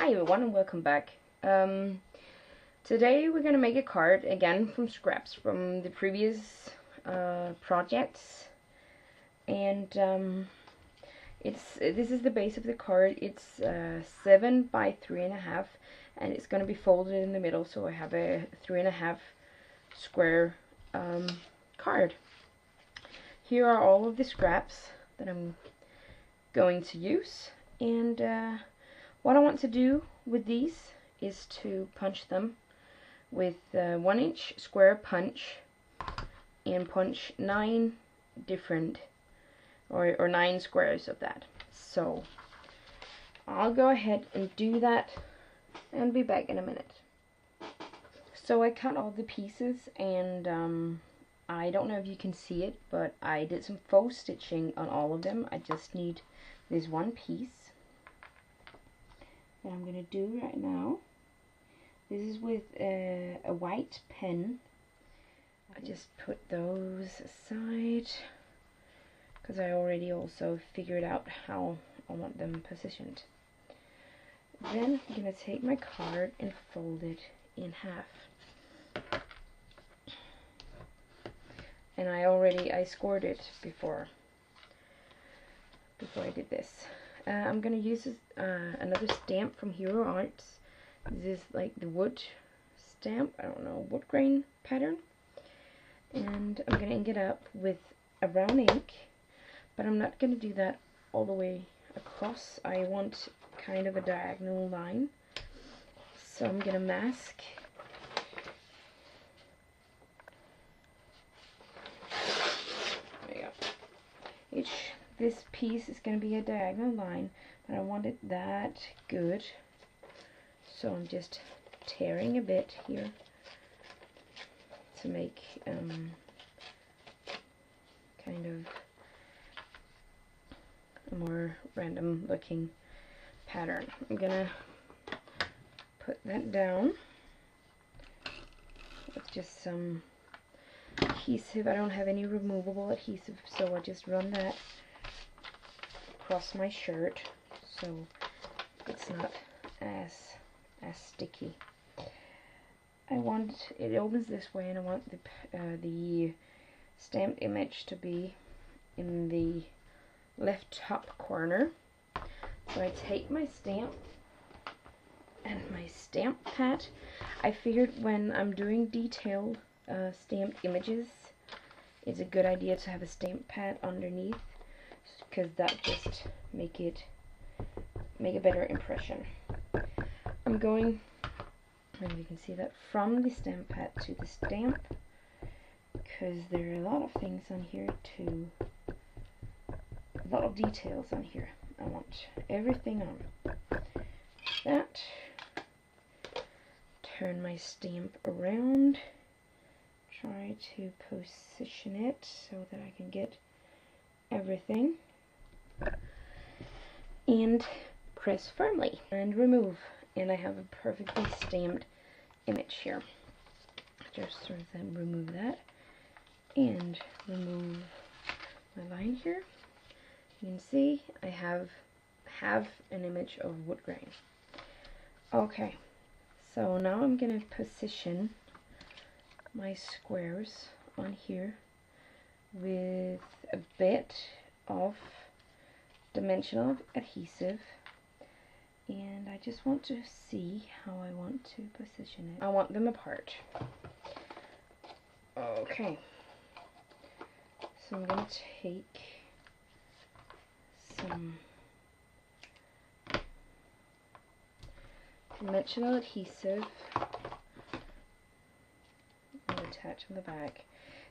Hi everyone and welcome back. Today we're gonna make a card again from scraps from the previous projects, and this is the base of the card. It's 7 by 3.5, and it's gonna be folded in the middle, so I have a 3.5 square card. Here are all of the scraps that I'm going to use, and what I want to do with these is to punch them with 1-inch square punch and punch 9 different or 9 squares of that. So I'll go ahead and do that and be back in a minute. So I cut all the pieces, and I don't know if you can see it, but I did some faux stitching on all of them. I just need this one piece that I'm gonna do right now. This is with a white pen. I just put those aside because I already also figured out how I want them positioned. Then I'm gonna take my card and fold it in half. And I scored it before I did this. I'm gonna use another stamp from Hero Arts. This is like the wood stamp, I don't know, wood grain pattern. And I'm gonna ink it up with a brown ink, but I'm not gonna do that all the way across. I want kind of a diagonal line. So I'm gonna mask. There you go. This piece is going to be a diagonal line, but I want it that good, so I'm just tearing a bit here to make kind of a more random looking pattern. I'm gonna put that down with just some adhesive. I don't have any removable adhesive, so I just run that across my shirt so it's not as sticky. It opens this way, and I want the stamped image to be in the left top corner. So I take my stamp and my stamp pad. I figured when I'm doing detailed stamped images, it's a good idea to have a stamp pad underneath, because that just make a better impression. I'm going, and you can see that, from the stamp pad to the stamp, because there are a lot of things on here too, a lot of details on here. I want everything on that. Turn my stamp around, try to position it so that I can get everything, and press firmly and remove, and I have a perfectly stamped image here. Just sort of remove that and remove my line here. You can see I have an image of wood grain. Okay, so now I'm gonna position my squares on here with a bit of dimensional adhesive, and I just want to see how I want to position it. I want them apart. Okay, so I'm going to take some dimensional adhesive and attach on the back.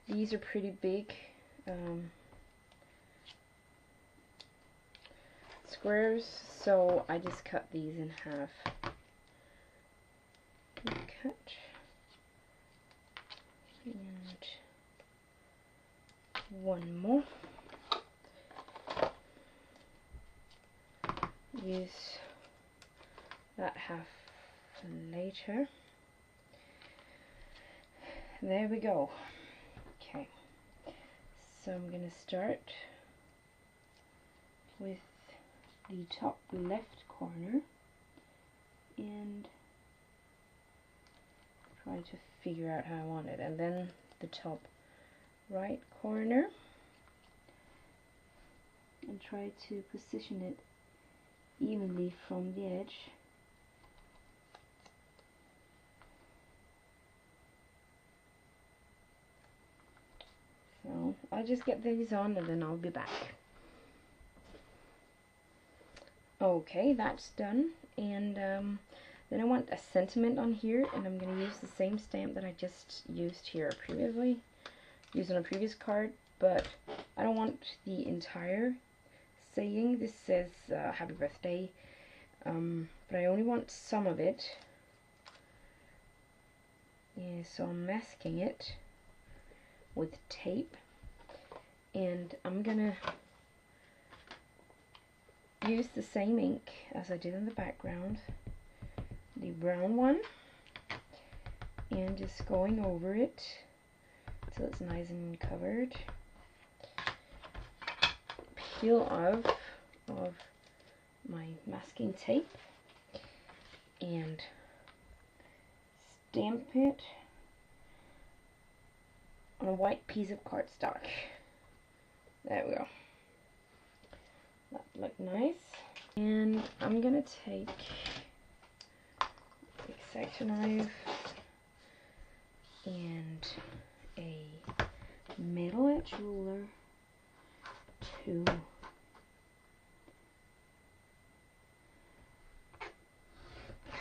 These are pretty big squares, so I just cut these in half. Cut and one more. Use that half later. There we go. Okay, so I'm gonna start with the top left corner and try to figure out how I want it. And then the top right corner, and try to position it evenly from the edge. So I'll just get these on and then I'll be back. Okay, that's done, and then I want a sentiment on here, and I'm going to use the same stamp that I just used here previously, used on a previous card, but I don't want the entire saying. This says happy birthday, but I only want some of it. Yeah, so I'm masking it with tape, and I'm gonna use the same ink as I did in the background, the brown one, and just going over it so it's nice and covered. Peel off of my masking tape and stamp it on a white piece of cardstock. There we go. That looked nice. And I'm gonna take the X-Acto knife and a metal edge ruler to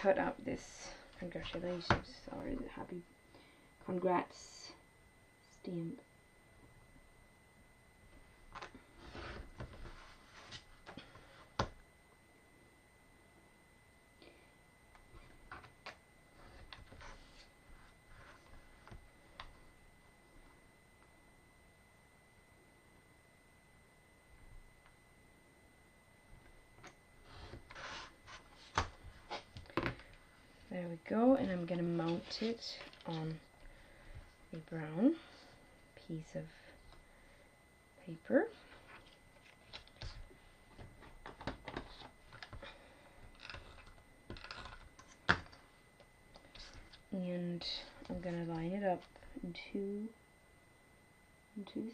cut out this congratulations or happy congrats stamp. There we go, and I'm going to mount it on a brown piece of paper. And I'm going to line it up in two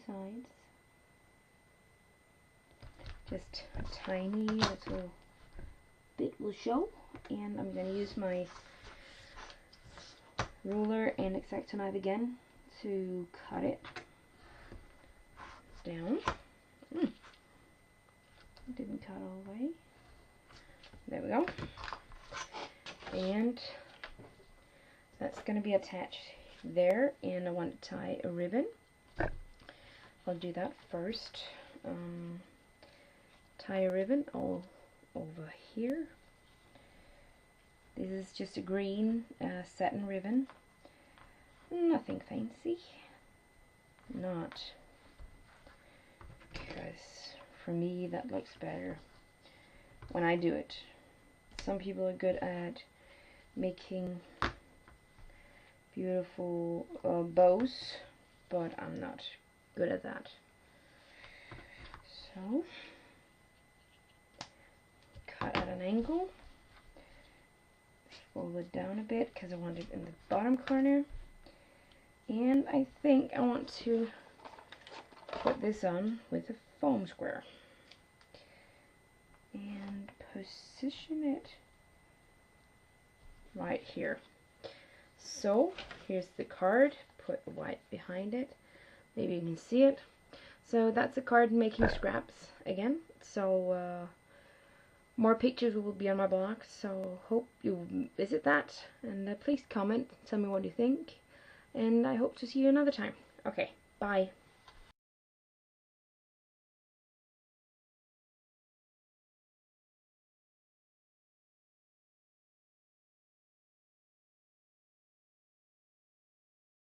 sides. Just a tiny little bit will show, and I'm going to use my ruler and X-Acto knife again to cut it down. Didn't cut all the way. There we go. And that's going to be attached there, and I want to tie a ribbon. I'll do that first. Tie a ribbon all over here. This is just a green satin ribbon. Nothing fancy. Not. Because for me that looks better when I do it. Some people are good at making beautiful bows, but I'm not good at that. So cut at an angle, fold it down a bit because I want it in the bottom corner, and I think I want to put this on with a foam square and position it right here. So here's the card, put white behind it, maybe you can see it. So that's a card making scraps again. So more pictures will be on my blog, so hope you visit that, and please comment, tell me what you think, and I hope to see you another time. Okay, bye.